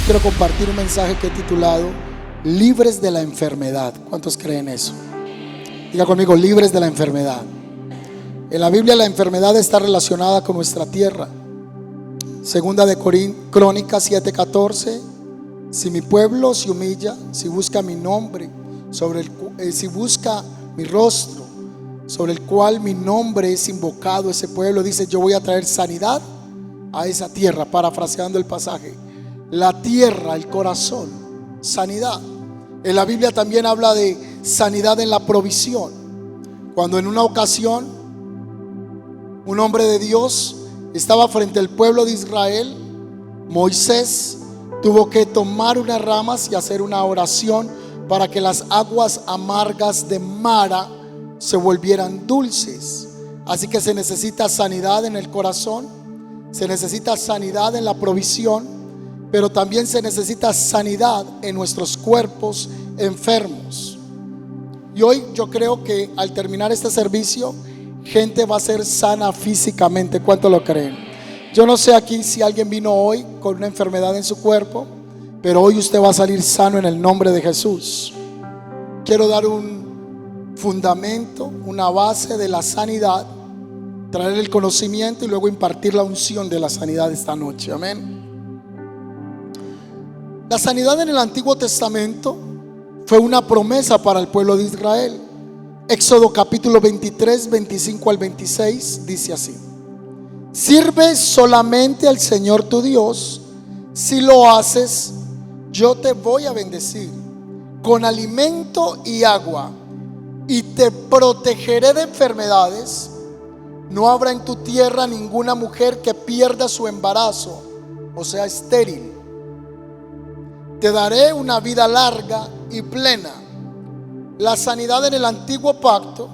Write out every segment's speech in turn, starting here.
Quiero compartir un mensaje que he titulado Libres de la enfermedad. ¿Cuántos creen eso? Diga conmigo, libres de la enfermedad. En la Biblia la enfermedad está relacionada con nuestra tierra. Segunda de Crónicas 7:14. Si mi pueblo se humilla, si busca mi nombre, si busca mi rostro, sobre el cual mi nombre es invocado, ese pueblo, dice, yo voy a traer sanidad a esa tierra. Parafraseando el pasaje, la tierra, el corazón, sanidad. En la Biblia también habla de sanidad en la provisión. Cuando en una ocasión un hombre de Dios estaba frente al pueblo de Israel, Moisés tuvo que tomar unas ramas y hacer una oración para que las aguas amargas de Mara se volvieran dulces. Así que se necesita sanidad en el corazón, se necesita sanidad en la provisión, pero también se necesita sanidad en nuestros cuerpos enfermos. Y hoy yo creo que al terminar este servicio, gente va a ser sana físicamente. ¿Cuánto lo creen? Yo no sé aquí si alguien vino hoy con una enfermedad en su cuerpo, pero hoy usted va a salir sano en el nombre de Jesús. Quiero dar un fundamento, una base de la sanidad, traer el conocimiento y luego impartir la unción de la sanidad esta noche. Amén. La sanidad en el Antiguo Testamento fue una promesa para el pueblo de Israel. Éxodo capítulo 23, 25 al 26 dice así: sirve solamente al Señor tu Dios. Si lo haces, yo te voy a bendecir con alimento y agua, y te protegeré de enfermedades. No habrá en tu tierra ninguna mujer que pierda su embarazo, o sea, estéril. Te daré una vida larga y plena. La sanidad en el antiguo pacto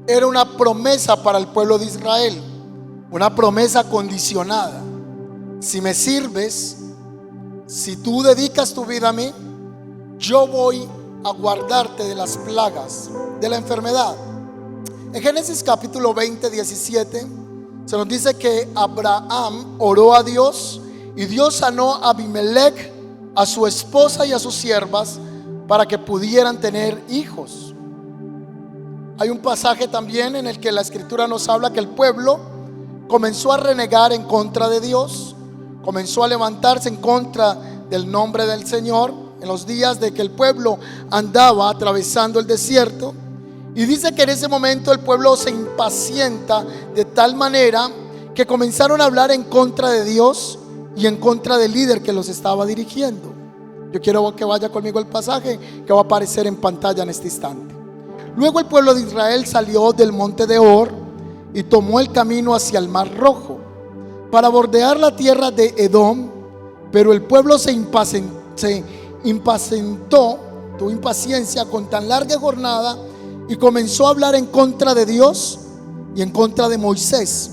era una promesa para el pueblo de Israel, una promesa condicionada. Si me sirves, si tú dedicas tu vida a mí, yo voy a guardarte de las plagas, de la enfermedad. En Génesis capítulo 20, 17 se nos dice que Abraham oró a Dios y Dios sanó a Abimelech, a su esposa y a sus siervas, para que pudieran tener hijos. Hay un pasaje también en el que la escritura nos habla que el pueblo comenzó a renegar en contra de Dios, comenzó a levantarse en contra del nombre del Señor en los días de que el pueblo andaba atravesando el desierto. Y dice que en ese momento el pueblo se impacienta de tal manera que comenzaron a hablar en contra de Dios y en contra del líder que los estaba dirigiendo. Yo quiero que vaya conmigo el pasaje que va a aparecer en pantalla en este instante. Luego el pueblo de Israel salió del monte de Hor y tomó el camino hacia el Mar Rojo para bordear la tierra de Edom. Pero el pueblo se impacientó, tuvo impaciencia con tan larga jornada, y comenzó a hablar en contra de Dios y en contra de Moisés.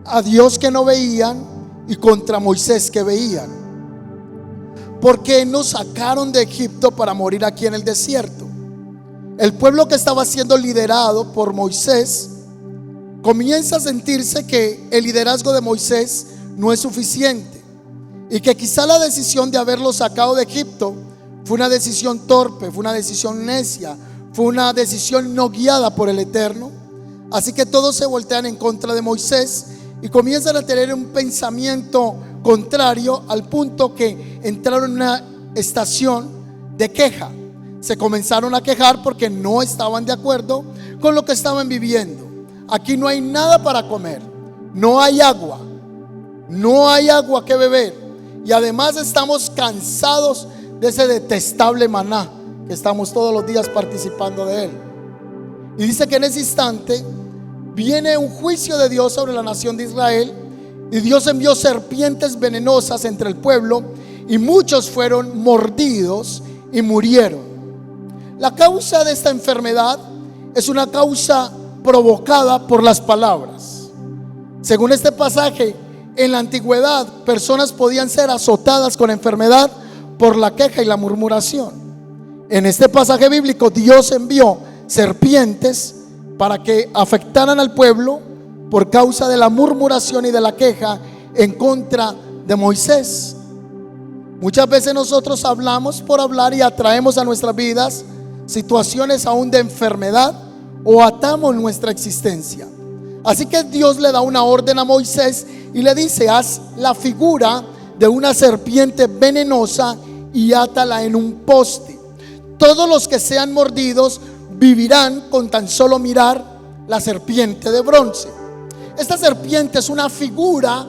A Dios que no veían y contra Moisés que veían. Porque nos sacaron de Egipto para morir aquí en el desierto. El pueblo que estaba siendo liderado por Moisés comienza a sentirse que el liderazgo de Moisés no es suficiente, y que quizá la decisión de haberlo sacado de Egipto fue una decisión torpe, fue una decisión necia, fue una decisión no guiada por el Eterno. Así que todos se voltean en contra de Moisés y comienzan a tener un pensamiento contrario, al punto que entraron en una estación de queja. Se comenzaron a quejar porque no estaban de acuerdo con lo que estaban viviendo. Aquí no hay nada para comer, no hay agua que beber, y además estamos cansados de ese detestable maná que estamos todos los días participando de él. Y dice que en ese instante viene un juicio de Dios sobre la nación de Israel, y Dios envió serpientes venenosas entre el pueblo, y muchos fueron mordidos y murieron. La causa de esta enfermedad es una causa provocada por las palabras. Según este pasaje, en la antigüedad personas podían ser azotadas con enfermedad por la queja y la murmuración. En este pasaje bíblico, Dios envió serpientes para que afectaran al pueblo por causa de la murmuración y de la queja en contra de Moisés. Muchas veces nosotros hablamos por hablar y atraemos a nuestras vidas situaciones aún de enfermedad o atamos nuestra existencia. Así que Dios le da una orden a Moisés y le dice: haz la figura de una serpiente venenosa y átala en un poste. Todos los que sean mordidos vivirán con tan solo mirar la serpiente de bronce. Esta serpiente es una figura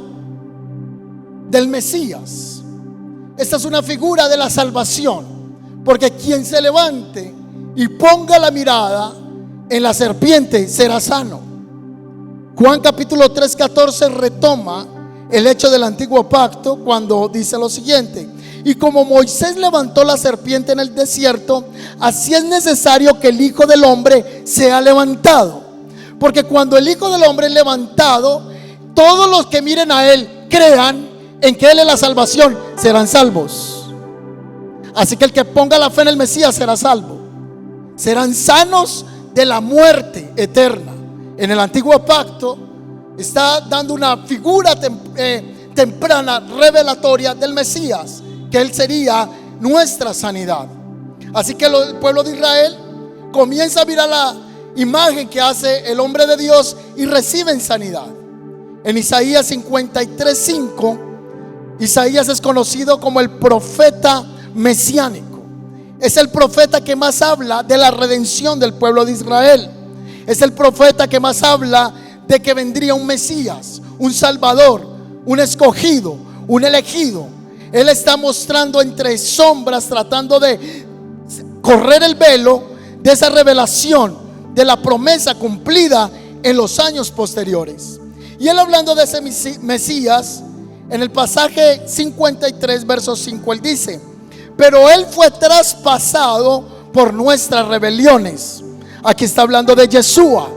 del Mesías. Esta es una figura de la salvación, porque quien se levante y ponga la mirada en la serpiente será sano. Juan capítulo 3:14 retoma el hecho del antiguo pacto cuando dice lo siguiente: y como Moisés levantó la serpiente en el desierto, así es necesario que el Hijo del Hombre sea levantado. Porque cuando el Hijo del Hombre es levantado, todos los que miren a Él, crean en que Él es la salvación, serán salvos. Así que el que ponga la fe en el Mesías será salvo. Serán sanos de la muerte eterna. En el antiguo pacto está dando una figura temprana, revelatoria del Mesías, que Él sería nuestra sanidad. Así que el pueblo de Israel comienza a mirar la imagen que hace el hombre de Dios y reciben sanidad. En Isaías 53:5, Isaías es conocido como el profeta mesiánico. Es el profeta que más habla de la redención del pueblo de Israel. Es el profeta que más habla de que vendría un Mesías, un Salvador, un escogido, un elegido. Él está mostrando entre sombras, tratando de correr el velo de esa revelación, de la promesa cumplida en los años posteriores. Y él, hablando de ese Mesías, en el pasaje 53 verso 5, él dice: pero él fue traspasado por nuestras rebeliones. Aquí está hablando de Yeshua.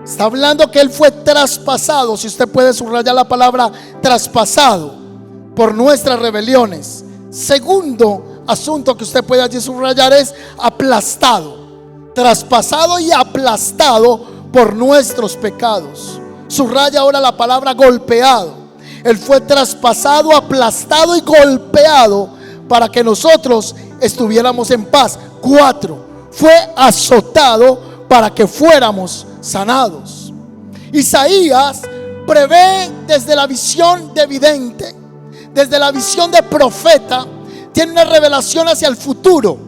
Está hablando que él fue traspasado. Si usted puede subrayar la palabra traspasado, por nuestras rebeliones. Segundo asunto que usted puede allí subrayar es aplastado. Traspasado y aplastado por nuestros pecados. Subraya ahora la palabra golpeado. Él fue traspasado, aplastado y golpeado para que nosotros estuviéramos en paz. 4. Fue azotado para que fuéramos sanados. Isaías prevé desde la visión de vidente, desde la visión de profeta, tiene una revelación hacia el futuro.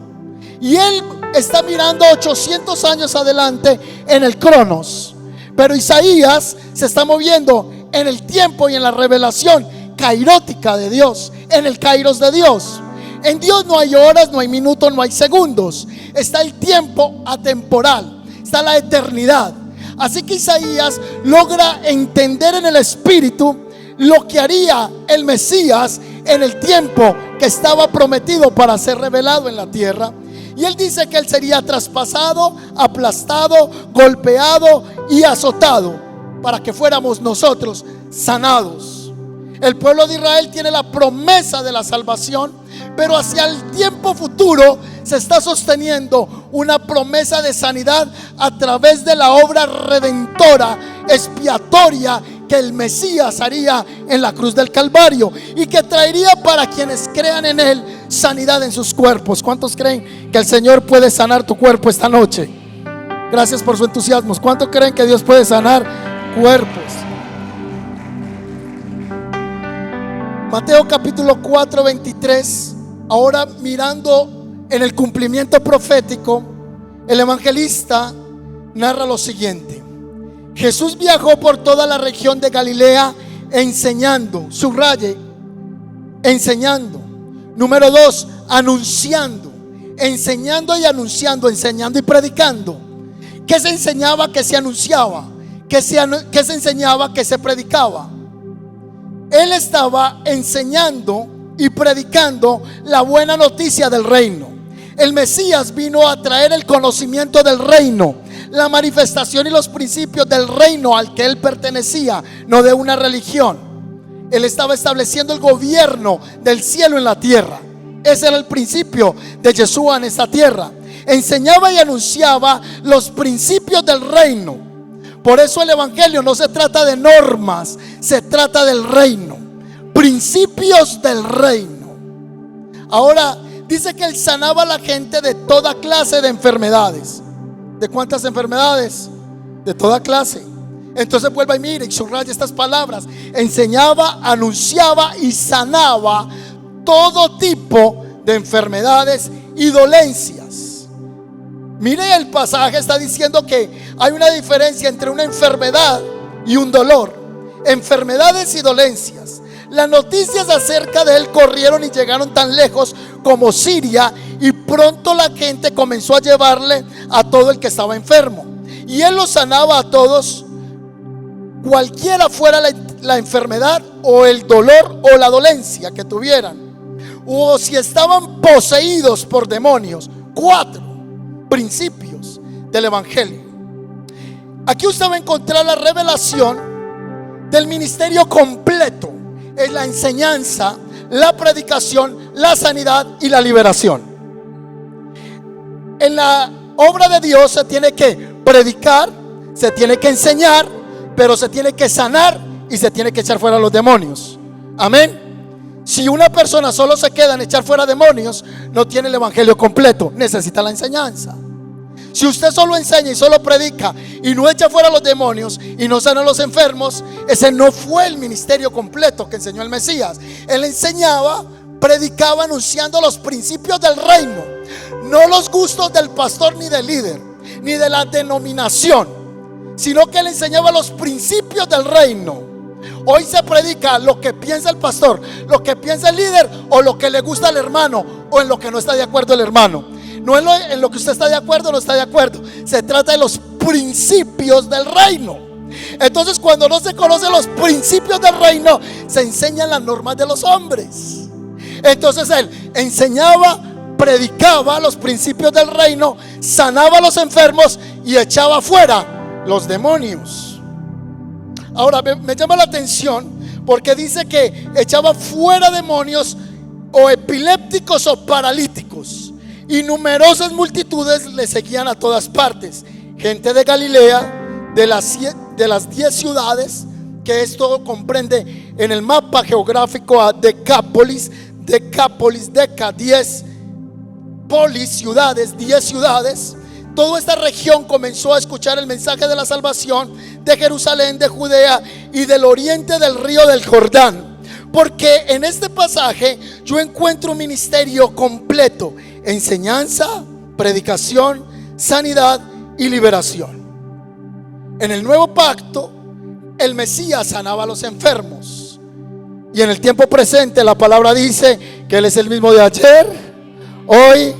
Y él está mirando 800 años adelante en el Cronos. Pero Isaías se está moviendo en el tiempo y en la revelación kairótica de Dios, en el kairos de Dios. En Dios no hay horas, no hay minutos, no hay segundos. Está el tiempo atemporal, está la eternidad. Así que Isaías logra entender en el espíritu lo que haría el Mesías en el tiempo que estaba prometido para ser revelado en la tierra. Y él dice que él sería traspasado, aplastado, golpeado y azotado para que fuéramos nosotros sanados. El pueblo de Israel tiene la promesa de la salvación, pero hacia el tiempo futuro se está sosteniendo una promesa de sanidad a través de la obra redentora, expiatoria, que el Mesías haría en la cruz del Calvario y que traería para quienes crean en él sanidad en sus cuerpos. ¿Cuántos creen que el Señor puede sanar tu cuerpo esta noche? Gracias por su entusiasmo. ¿Cuántos creen que Dios puede sanar cuerpos? Mateo capítulo 4, 23. Ahora, mirando en el cumplimiento profético, el evangelista narra lo siguiente: Jesús viajó por toda la región de Galilea enseñando. Subraye, enseñando. Número 2, anunciando. Enseñando y anunciando, enseñando y predicando. ¿Qué se enseñaba? ¿Qué se anunciaba? ¿Qué se enseñaba? ¿Qué se predicaba? Él estaba enseñando y predicando la buena noticia del reino. El Mesías vino a traer el conocimiento del reino, la manifestación y los principios del reino al que él pertenecía, no de una religión. Él estaba estableciendo el gobierno del cielo en la tierra. Ese era el principio de Yeshua en esta tierra. Enseñaba y anunciaba los principios del reino. Por eso el evangelio no se trata de normas, se trata del reino, principios del reino. Ahora dice que él sanaba a la gente de toda clase de enfermedades. ¿De cuántas enfermedades? De toda clase. Entonces vuelva y mire y subraya estas palabras: enseñaba, anunciaba y sanaba todo tipo de enfermedades y dolencias. Mire, el pasaje está diciendo que hay una diferencia entre una enfermedad y un dolor. Enfermedades y dolencias. Las noticias acerca de él corrieron y llegaron tan lejos como Siria, y pronto la gente comenzó a llevarle a todo el que estaba enfermo, y él los sanaba a todos, cualquiera fuera la enfermedad o el dolor o la dolencia que tuvieran, o si estaban poseídos por demonios. 4 principios del evangelio. Aquí usted va a encontrar la revelación del ministerio completo. Es la enseñanza, la predicación, la sanidad y la liberación. En la obra de Dios se tiene que predicar, se tiene que enseñar, pero se tiene que sanar y se tiene que echar fuera los demonios. Amén. Si una persona solo se queda en echar fuera demonios, no tiene el evangelio completo, necesita la enseñanza. Si usted solo enseña y solo predica y no echa fuera los demonios y no sana a los enfermos, ese no fue el ministerio completo que enseñó el Mesías. Él enseñaba, predicaba, anunciando los principios del reino, no los gustos del pastor ni del líder ni de la denominación, sino que él enseñaba los principios del reino. Hoy se predica lo que piensa el pastor, lo que piensa el líder, o lo que le gusta al hermano, o en lo que no está de acuerdo el hermano. No en lo que usted está de acuerdo o no está de acuerdo. Se trata de los principios del reino. Entonces, cuando no se conocen los principios del reino, se enseñan las normas de los hombres. Entonces él enseñaba, predicaba los principios del reino, sanaba a los enfermos y echaba fuera los demonios. Ahora me llama la atención porque dice que echaba fuera demonios o epilépticos o paralíticos, y numerosas multitudes le seguían a todas partes. Gente de Galilea, de las 10 ciudades, que esto comprende en el mapa geográfico a Decápolis, Deca, 10 polis, ciudades, 10 ciudades. Toda esta región comenzó a escuchar el mensaje de la salvación de Jerusalén, de Judea y del oriente del río del Jordán. Porque en este pasaje yo encuentro un ministerio completo: enseñanza, predicación, sanidad y liberación. En el nuevo pacto, el Mesías sanaba a los enfermos, y en el tiempo presente la palabra dice que Él es el mismo de ayer, hoy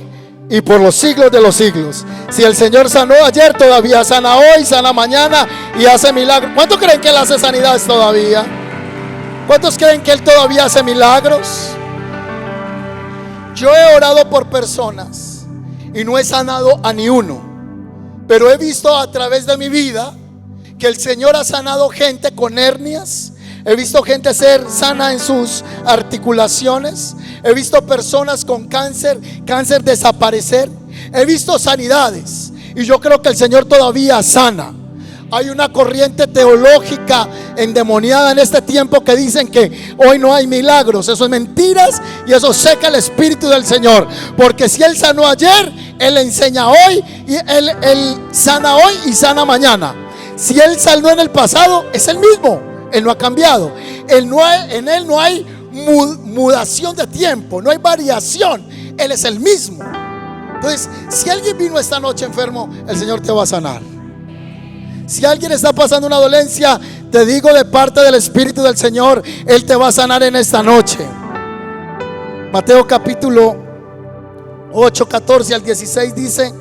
y por los siglos de los siglos. Si el Señor sanó ayer, todavía sana hoy, sana mañana y hace milagros. ¿Cuántos creen que Él hace sanidades todavía? ¿Cuántos creen que Él todavía hace milagros? Yo he orado por personas y no he sanado a ni uno, pero he visto a través de mi vida que el Señor ha sanado gente con hernias. He visto gente ser sana en sus articulaciones. He visto personas con cáncer desaparecer. He visto sanidades, y yo creo que el Señor todavía sana. Hay una corriente teológica endemoniada en este tiempo que dicen que hoy no hay milagros. Eso es mentiras, y eso seca el espíritu del Señor. Porque si Él sanó ayer, Él enseña hoy, y Él sana hoy y sana mañana. Si Él sanó en el pasado, es el mismo. Él no ha cambiado. En Él no hay mudación de tiempo, no hay variación. Él es el mismo. Entonces, si alguien vino esta noche enfermo, el Señor te va a sanar. Si alguien está pasando una dolencia, te digo de parte del Espíritu del Señor, Él te va a sanar en esta noche. Mateo capítulo 8, 14 al 16 dice: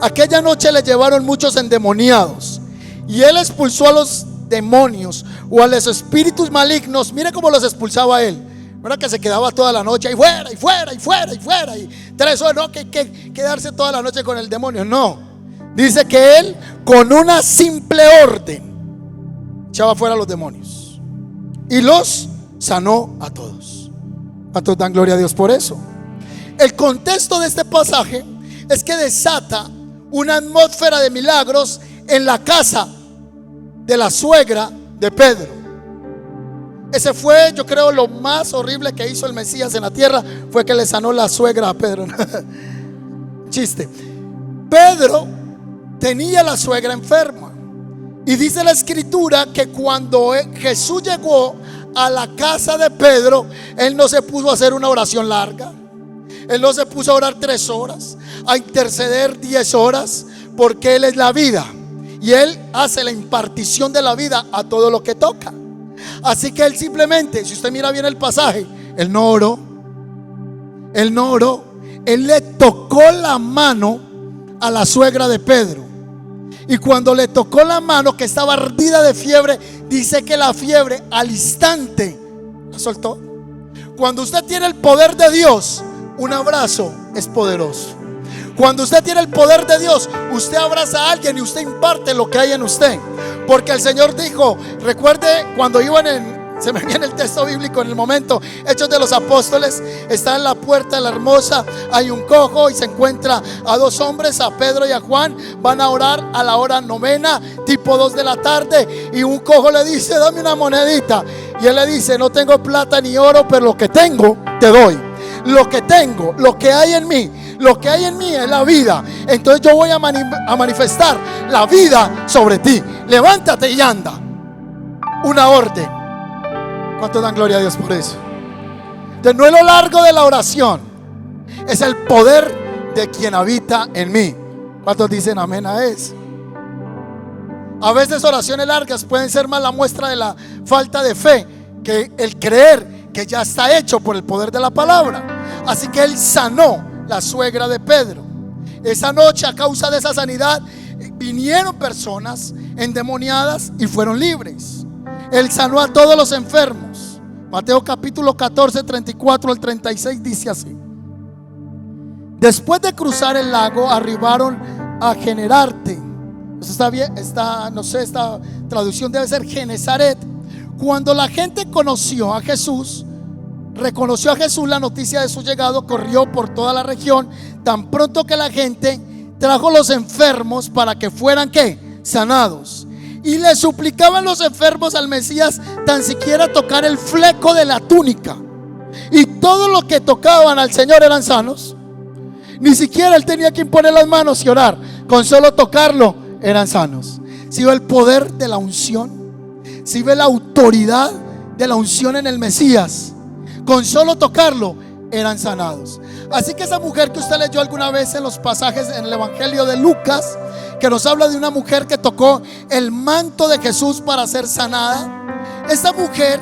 aquella noche le llevaron muchos endemoniados, y Él expulsó a los demonios o a los espíritus malignos. Mire cómo los expulsaba Él. No era que se quedaba toda la noche ahí fuera y fuera y fuera y fuera y 3 horas, no, que quedarse toda la noche con el demonio. No, Dice que él con una simple orden echaba fuera a los demonios y los sanó a todos. ¿Cuántos dan gloria a Dios por eso? El contexto de este pasaje es que desata una atmósfera de milagros en la casa de la suegra de Pedro. Ese fue, yo creo, lo más horrible que hizo el Mesías en la tierra, fue que le sanó la suegra a Pedro. Chiste. Pedro tenía la suegra enferma, y dice la escritura que cuando Jesús llegó a la casa de Pedro, él no se puso a hacer una oración larga, él no se puso a orar 3 horas, a interceder 10 horas, porque él es la vida y él hace la impartición de la vida a todo lo que toca. Así que él simplemente, si usted mira bien el pasaje, él no oró, él le tocó la mano a la suegra de Pedro. Y cuando le tocó la mano, que estaba ardida de fiebre, dice que la fiebre al instante la soltó. Cuando usted tiene el poder de Dios, un abrazo es poderoso. Cuando usted tiene el poder de Dios, usted abraza a alguien y usted imparte lo que hay en usted. Porque el Señor dijo, recuerde cuando iban se me viene el texto bíblico en el momento, Hechos de los Apóstoles, está en la puerta de la Hermosa, hay un cojo y se encuentra a 2 hombres, a Pedro y a Juan, van a orar a la hora 9, tipo 2 de la tarde, y un cojo le dice, dame una monedita, y él le dice, no tengo plata ni oro, pero lo que tengo te doy. Lo que tengo, lo que hay en mí, lo que hay en mí es la vida. Entonces yo voy a manifestar la vida sobre ti. Levántate y anda. Una orden. ¿Cuántos dan gloria a Dios por eso? Entonces no es lo largo de la oración, es el poder de quien habita en mí. ¿Cuántos dicen amén a eso? A veces oraciones largas pueden ser más la muestra de la falta de fe que el creer que ya está hecho por el poder de la palabra. Así que él sanó la suegra de Pedro. Esa noche, a causa de esa sanidad, vinieron personas endemoniadas y fueron libres. Él sanó a todos los enfermos. Mateo capítulo 14, 34 al 36 dice así: después de cruzar el lago, arribaron a Generarte. Está bien, no sé, esta traducción debe ser Genezaret. Cuando la gente reconoció a Jesús, la noticia de su llegado corrió por toda la región. Tan pronto que la gente trajo los enfermos para que fueran ¿qué? Sanados. Y le suplicaban los enfermos al Mesías tan siquiera tocar el fleco de la túnica. Y todos los que tocaban al Señor eran sanos. Ni siquiera él tenía que imponer las manos y orar. Con solo tocarlo eran sanos. Si ve el poder de la unción, si ve la autoridad de la unción en el Mesías, con solo tocarlo eran sanados. Así que esa mujer que usted leyó alguna vez en los pasajes en el Evangelio de Lucas, que nos habla de una mujer que tocó el manto de Jesús para ser sanada, esta mujer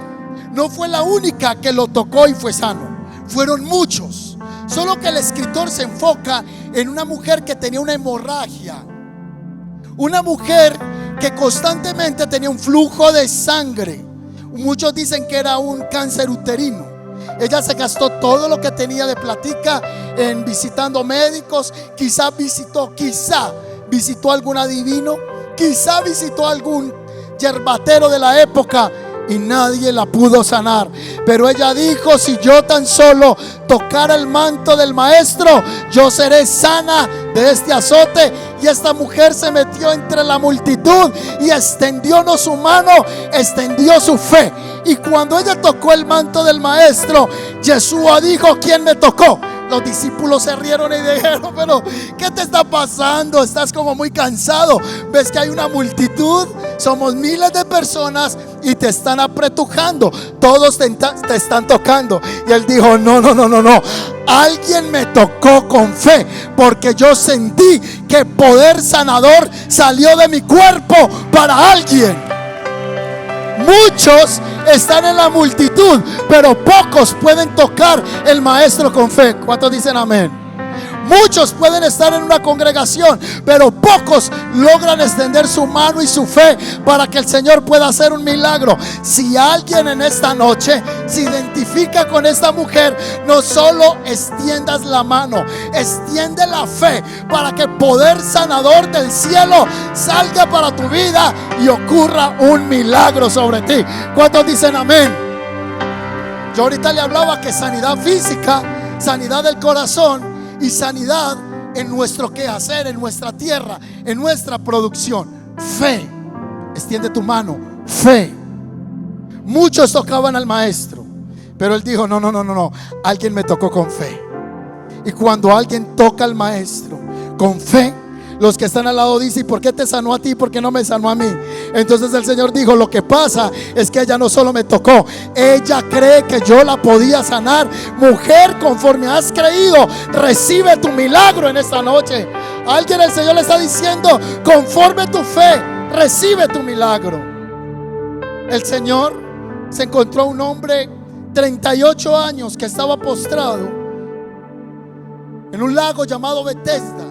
no fue la única que lo tocó y fue sano. Fueron muchos. Solo que el escritor se enfoca en una mujer que tenía una hemorragia, una mujer que constantemente tenía un flujo de sangre. Muchos dicen que era un cáncer uterino. Ella se gastó todo lo que tenía de platica en visitando médicos. Quizá visitó algún adivino, quizá visitó algún yerbatero de la época, y nadie la pudo sanar. Pero ella dijo: si yo tan solo tocara el manto del maestro, yo seré sana de este azote. Y esta mujer se metió entre la multitud y extendió no su mano, extendió su fe. Y cuando ella tocó el manto del maestro, Yeshua dijo: ¿quién me tocó? Los discípulos se rieron y dijeron: pero ¿qué te está pasando? Estás como muy cansado. ¿Ves que hay una multitud? Somos miles de personas y te están apretujando. Todos te están tocando. Y él dijo: no. Alguien me tocó con fe, porque yo sentí que poder sanador salió de mi cuerpo para alguien. Muchos están en la multitud, pero pocos pueden tocar el maestro con fe. ¿Cuántos dicen amén? Muchos pueden estar en una congregación, pero pocos logran extender su mano y su fe para que el Señor pueda hacer un milagro. Si alguien en esta noche se identifica con esta mujer, no solo extiendas la mano, extiende la fe para que el poder sanador del cielo salga para tu vida y ocurra un milagro sobre ti. ¿Cuántos dicen amén? Yo ahorita le hablaba que sanidad física, sanidad del corazón y sanidad en nuestro quehacer, en nuestra tierra, en nuestra producción. Fe. Extiende tu mano. Fe. Muchos tocaban al maestro, pero él dijo: no. Alguien me tocó con fe. Y cuando alguien toca al maestro con fe, los que están al lado dicen: ¿y por qué te sanó a ti? ¿Por qué no me sanó a mí? Entonces el Señor dijo: lo que pasa es que ella no solo me tocó, ella cree que yo la podía sanar. Mujer, conforme has creído, recibe tu milagro en esta noche. Alguien, el Señor le está diciendo: conforme tu fe, recibe tu milagro. El Señor se encontró a un hombre 38 años que estaba postrado en un lago llamado Betesda.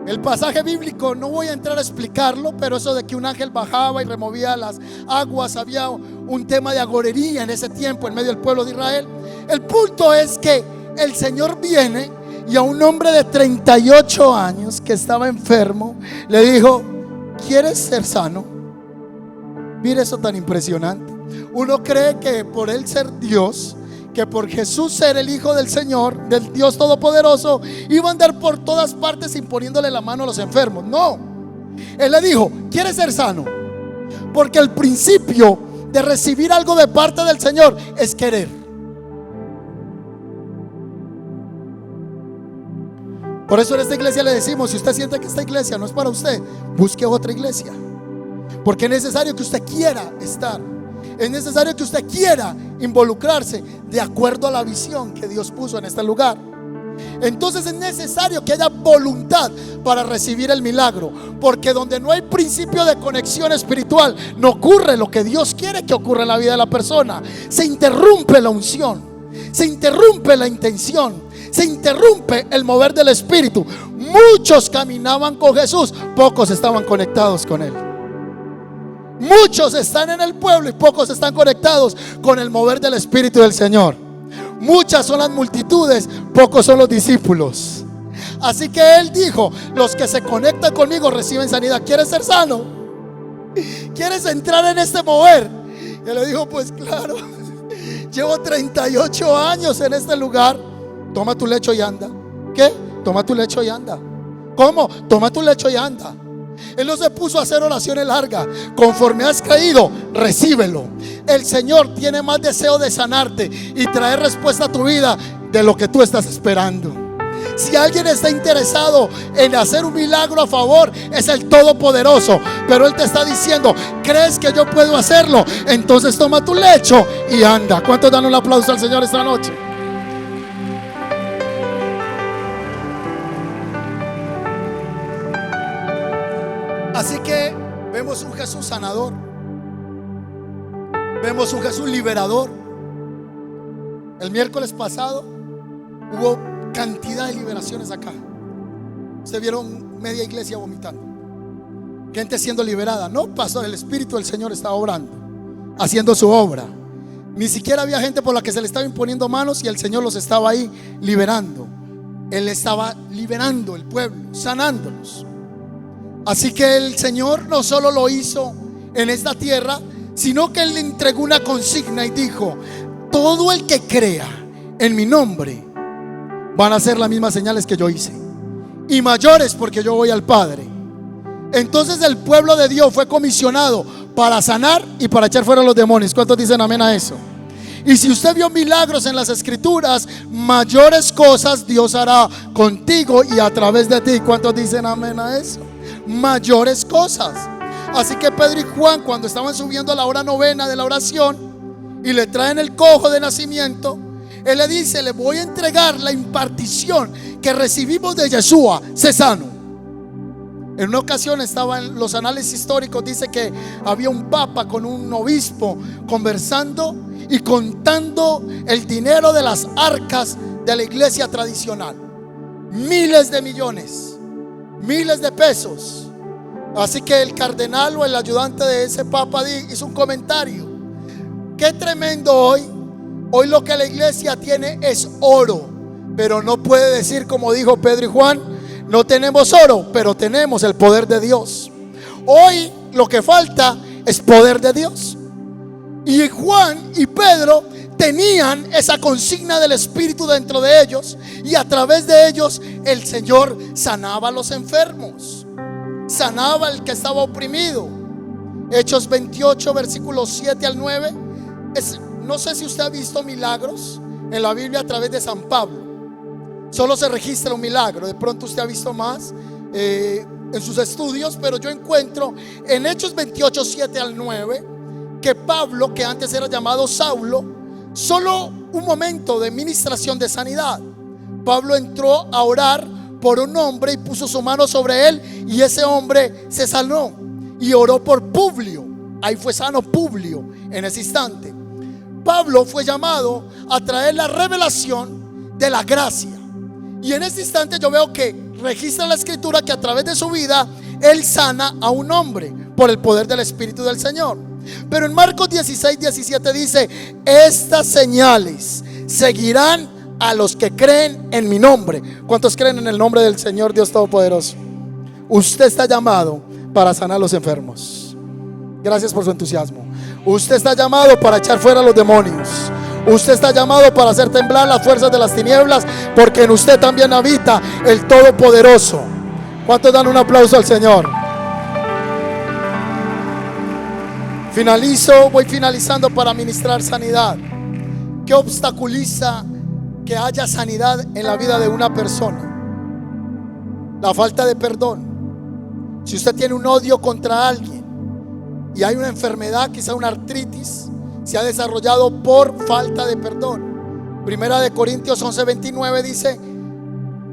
El pasaje bíblico no voy a entrar a explicarlo, pero eso de que un ángel bajaba y removía las aguas, había un tema de agorería en ese tiempo en medio del pueblo de Israel. El punto es que el Señor viene y a un hombre de 38 años que estaba enfermo le dijo: ¿quieres ser sano? Mire eso tan impresionante. Uno cree que por él ser Dios, que por Jesús ser el Hijo del Señor, del Dios Todopoderoso, iba a andar por todas partes imponiéndole la mano a los enfermos. No, él le dijo: ¿quieres ser sano? Porque el principio de recibir algo de parte del Señor es querer. Por eso en esta iglesia le decimos: si usted siente que esta iglesia no es para usted, busque otra iglesia, porque es necesario que usted quiera estar. Es necesario que usted quiera involucrarse de acuerdo a la visión que Dios puso en este lugar. Entonces es necesario que haya voluntad para recibir el milagro, porque donde no hay principio de conexión espiritual, no ocurre lo que Dios quiere que ocurra en la vida de la persona. Se interrumpe la unción, se interrumpe la intención, se interrumpe el mover del Espíritu. Muchos caminaban con Jesús, pocos estaban conectados con Él. Muchos están en el pueblo y pocos están conectados con el mover del Espíritu del Señor. Muchas son las multitudes, pocos son los discípulos. Así que Él dijo: los que se conectan conmigo reciben sanidad. ¿Quieres ser sano? ¿Quieres entrar en este mover? Y él le dijo: pues claro, llevo 38 años en este lugar. Toma tu lecho y anda. ¿Qué? Toma tu lecho y anda. ¿Cómo? Toma tu lecho y anda. Él no se puso a hacer oraciones largas. Conforme has creído, recíbelo. El Señor tiene más deseo de sanarte y traer respuesta a tu vida de lo que tú estás esperando. Si alguien está interesado en hacer un milagro a favor, es el Todopoderoso. Pero Él te está diciendo: ¿crees que yo puedo hacerlo? Entonces toma tu lecho y anda. ¿Cuántos dan un aplauso al Señor esta noche? Así que vemos un Jesús sanador, vemos un Jesús liberador. El miércoles pasado hubo cantidad de liberaciones acá. Ustedes vieron media iglesia vomitando, gente siendo liberada. No, pastor, el Espíritu del Señor estaba obrando, haciendo su obra. Ni siquiera había gente por la que se le estaba imponiendo manos y el Señor los estaba ahí liberando. Él estaba liberando el pueblo, sanándolos. Así que el Señor no solo lo hizo en esta tierra, sino que Él le entregó una consigna y dijo: todo el que crea en mi nombre van a hacer las mismas señales que yo hice, y mayores, porque yo voy al Padre. Entonces el pueblo de Dios fue comisionado para sanar y para echar fuera a los demonios. ¿Cuántos dicen amén a eso? Y si usted vio milagros en las Escrituras, mayores cosas Dios hará contigo y a través de ti. ¿Cuántos dicen amén a eso? Mayores cosas. Así que Pedro y Juan, cuando estaban subiendo a la hora novena de la oración y le traen el cojo de nacimiento, Él le dice: le voy a entregar la impartición que recibimos de Yeshua, sé sano. En una ocasión estaba en los anales históricos, dice que había un papa con un obispo conversando y contando el dinero de las arcas de la iglesia tradicional. miles de millones, miles de pesos. Así que el cardenal o el ayudante de ese papa hizo un comentario: qué tremendo hoy. Hoy lo que la iglesia tiene es oro, pero no puede decir, como dijo Pedro y Juan, no tenemos oro, pero tenemos el poder de Dios. Hoy lo que falta es poder de Dios. Y Juan y Pedro tenían esa consigna del Espíritu dentro de ellos, y a través de ellos el Señor sanaba a los enfermos, sanaba al que estaba oprimido. Hechos 28 versículos 7 al 9. No sé si usted ha visto milagros en la Biblia a través de San Pablo. Solo se registra un milagro. De pronto usted ha visto más en sus estudios, pero yo encuentro en Hechos 28, 7 al 9 que Pablo, que antes era llamado Saulo, solo un momento de ministración de sanidad. Pablo entró a orar por un hombre y puso su mano sobre él, y ese hombre se sanó. Y oró por Publio. Ahí fue sano Publio en ese instante. Pablo fue llamado a traer la revelación de la gracia. Y en este instante yo veo que registra la escritura que a través de su vida él sana a un hombre por el poder del Espíritu del Señor. Pero en Marcos 16, 17 dice: estas señales seguirán a los que creen en mi nombre. ¿Cuántos creen en el nombre del Señor Dios Todopoderoso? Usted está llamado para sanar a los enfermos. Gracias por su entusiasmo. Usted está llamado para echar fuera a los demonios. Usted está llamado para hacer temblar las fuerzas de las tinieblas, porque en usted también habita el Todopoderoso. ¿Cuántos dan un aplauso al Señor? Voy finalizando para ministrar sanidad. ¿Qué obstaculiza que haya sanidad en la vida de una persona? La falta de perdón. Si usted tiene un odio contra alguien y hay una enfermedad, quizá una artritis, se ha desarrollado por falta de perdón. Primera de Corintios 11:29 dice,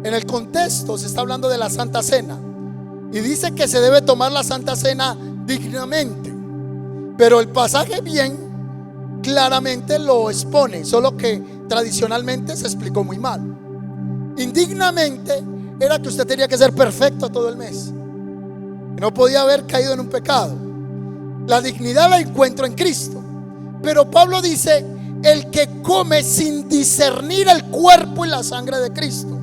en el contexto se está hablando de la Santa Cena, y dice que se debe tomar la Santa Cena dignamente. Pero el pasaje bien claramente lo expone, solo que tradicionalmente se explicó muy mal. Indignamente era que usted tenía que ser perfecto todo el mes, no podía haber caído en un pecado. La dignidad la encuentro en Cristo. Pero Pablo dice: el que come sin discernir el cuerpo y la sangre de Cristo.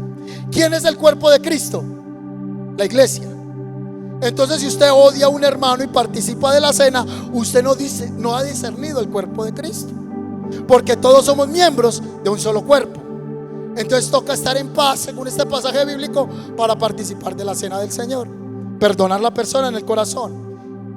¿Quién es el cuerpo de Cristo? La iglesia. Entonces, si usted odia a un hermano y participa de la cena, usted no ha discernido el cuerpo de Cristo, porque todos somos miembros de un solo cuerpo. Entonces toca estar en paz, según este pasaje bíblico, para participar de la cena del Señor. Perdonar a la persona en el corazón.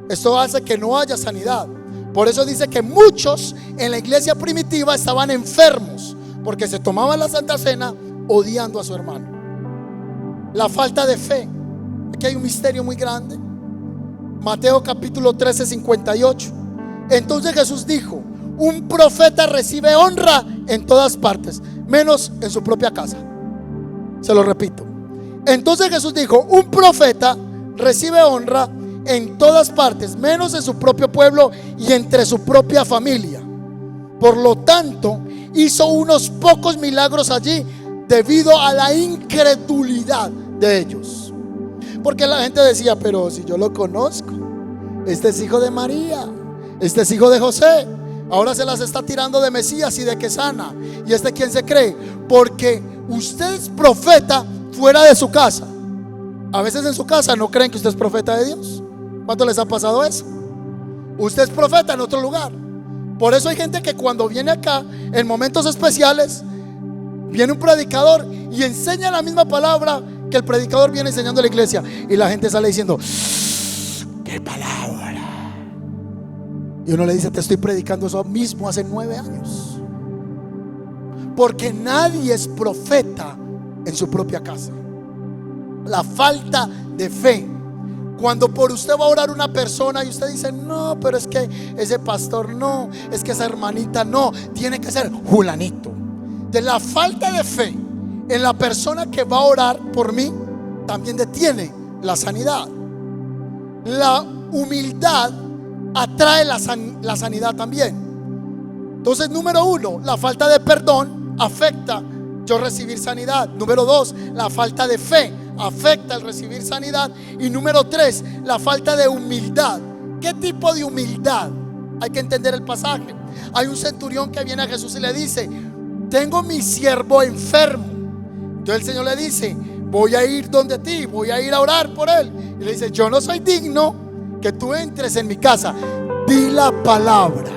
Esto hace que no haya sanidad. Por eso dice que muchos en la iglesia primitiva estaban enfermos, porque se tomaban la Santa Cena odiando a su hermano. La falta de fe. Aquí hay un misterio muy grande. Mateo capítulo 13, 58. Entonces Jesús dijo: un profeta recibe honra en todas partes, menos en su propia casa. Se lo repito. Entonces Jesús dijo: un profeta recibe honra en todas partes, menos en su propio pueblo y entre su propia familia. Por lo tanto, hizo unos pocos milagros allí debido a la incredulidad de ellos. Porque la gente decía: pero si yo lo conozco, este es hijo de María, este es hijo de José, ahora se las está tirando de Mesías y de que sana. ¿Y este quién se cree? Porque usted es profeta fuera de su casa. A veces en su casa no creen que usted es profeta de Dios. ¿Cuánto les ha pasado eso? Usted es profeta en otro lugar. Por eso hay gente que cuando viene acá en momentos especiales, viene un predicador y enseña la misma palabra que el predicador viene enseñando a la iglesia, y la gente sale diciendo: ¡qué palabra! Y uno le dice: te estoy predicando eso mismo hace 9 años. Porque nadie es profeta en su propia casa. La falta de fe. Cuando por usted va a orar una persona y usted dice: no, pero es que ese pastor no, es que esa hermanita no, tiene que ser fulanito. De la falta de fe en la persona que va a orar por mí, también detiene la sanidad. La humildad atrae la sanidad también. Entonces, número 1, la falta de perdón afecta. yo recibir sanidad. Número 2, la falta de fe afecta el recibir sanidad. Y número 3, la falta de humildad. ¿Qué tipo de humildad? Hay que entender el pasaje. Hay un centurión que viene a Jesús y le dice: tengo mi siervo enfermo. Entonces el Señor le dice: voy a ir donde ti, voy a ir a orar por él. Y le dice: yo no soy digno que tú entres en mi casa. Di la palabra,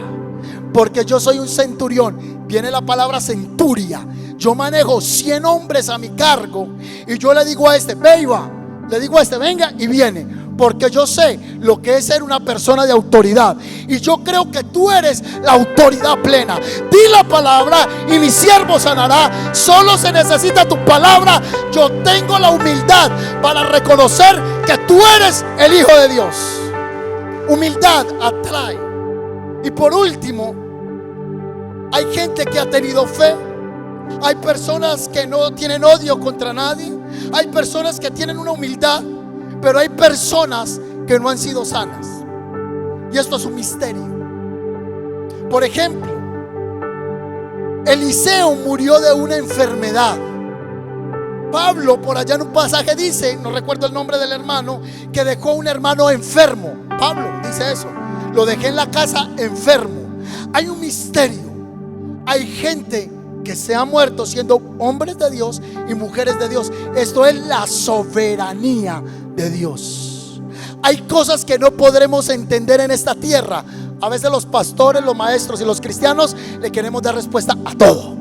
porque yo soy un centurión. Viene la palabra centuria. Yo manejo 100 hombres a mi cargo. Y yo le digo a este: ve y va. Le digo a este: venga, y viene. Porque yo sé lo que es ser una persona de autoridad. Y yo creo que tú eres la autoridad plena. Di la palabra y mi siervo sanará. Solo se necesita tu palabra. Yo tengo la humildad para reconocer que tú eres el Hijo de Dios. Humildad atrae. Y por último, hay gente que ha tenido fe. Hay personas que no tienen odio contra nadie. Hay personas que tienen una humildad. Pero hay personas que no han sido sanas. Y esto es un misterio. Por ejemplo, Eliseo murió de una enfermedad. Pablo, por allá en un pasaje dice, no recuerdo el nombre del hermano, que dejó a un hermano enfermo. Pablo dice eso: lo dejé en la casa enfermo. Hay un misterio. Hay gente que se ha muerto siendo hombres de Dios y mujeres de Dios. Esto es la soberanía de Dios. Hay cosas que no podremos entender en esta tierra. A veces los pastores, los maestros y los cristianos le queremos dar respuesta a todo,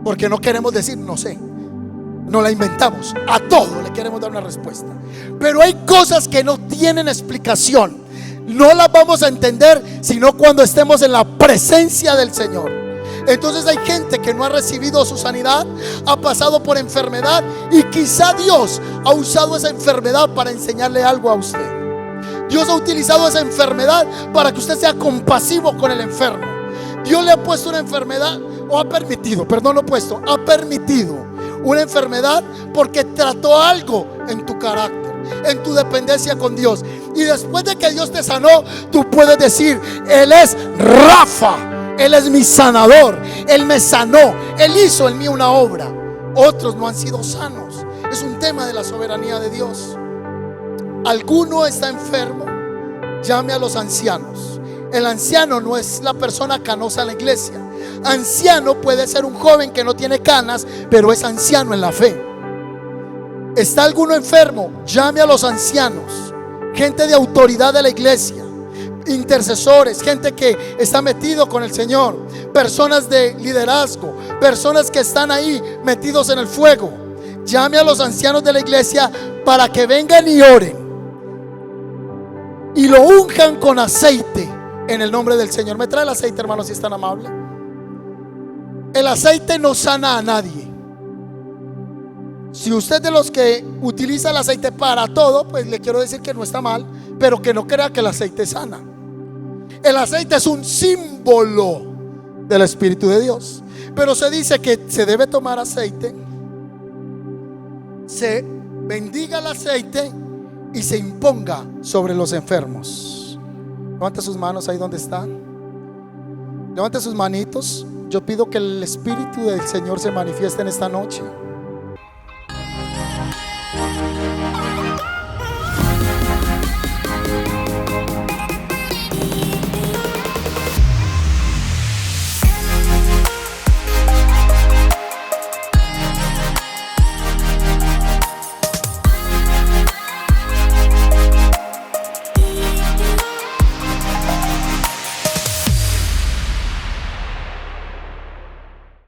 porque no queremos decir no sé, no la inventamos. A todo le queremos dar una respuesta. Pero hay cosas que no tienen explicación. No las vamos a entender sino cuando estemos en la presencia del Señor. Entonces hay gente que no ha recibido su sanidad, ha pasado por enfermedad, y quizá Dios ha usado esa enfermedad para enseñarle algo a usted. Dios ha utilizado esa enfermedad para que usted sea compasivo con el enfermo. Dios le ha puesto una enfermedad, o ha permitido, perdón, lo opuesto, ha permitido una enfermedad porque trató algo en tu carácter, en tu dependencia con Dios. Y después de que Dios te sanó, tú puedes decir: Él es Rafa. Él es mi sanador. Él me sanó. Él hizo en mí una obra. Otros no han sido sanos. Es un tema de la soberanía de Dios. ¿Alguno está enfermo? Llame a los ancianos. El anciano no es la persona canosa en la iglesia. Anciano puede ser un joven que no tiene canas, pero es anciano en la fe. ¿Está alguno enfermo? Llame a los ancianos, gente de autoridad de la iglesia, intercesores, gente que está metido con el Señor, personas de liderazgo, personas que están ahí metidos en el fuego. Llame a los ancianos de la iglesia para que vengan y oren y lo unjan con aceite en el nombre del Señor. ¿Me trae el aceite, hermano, si es tan amable? El aceite no sana a nadie. Si usted es de los que utiliza el aceite para todo, pues le quiero decir que no está mal, pero que no crea que el aceite sana. El aceite es un símbolo del Espíritu de Dios. Pero se dice que se debe tomar aceite, se bendiga el aceite y se imponga sobre los enfermos. Levante sus manos ahí donde están. Levante sus manitos. Yo pido que el Espíritu del Señor se manifieste en esta noche.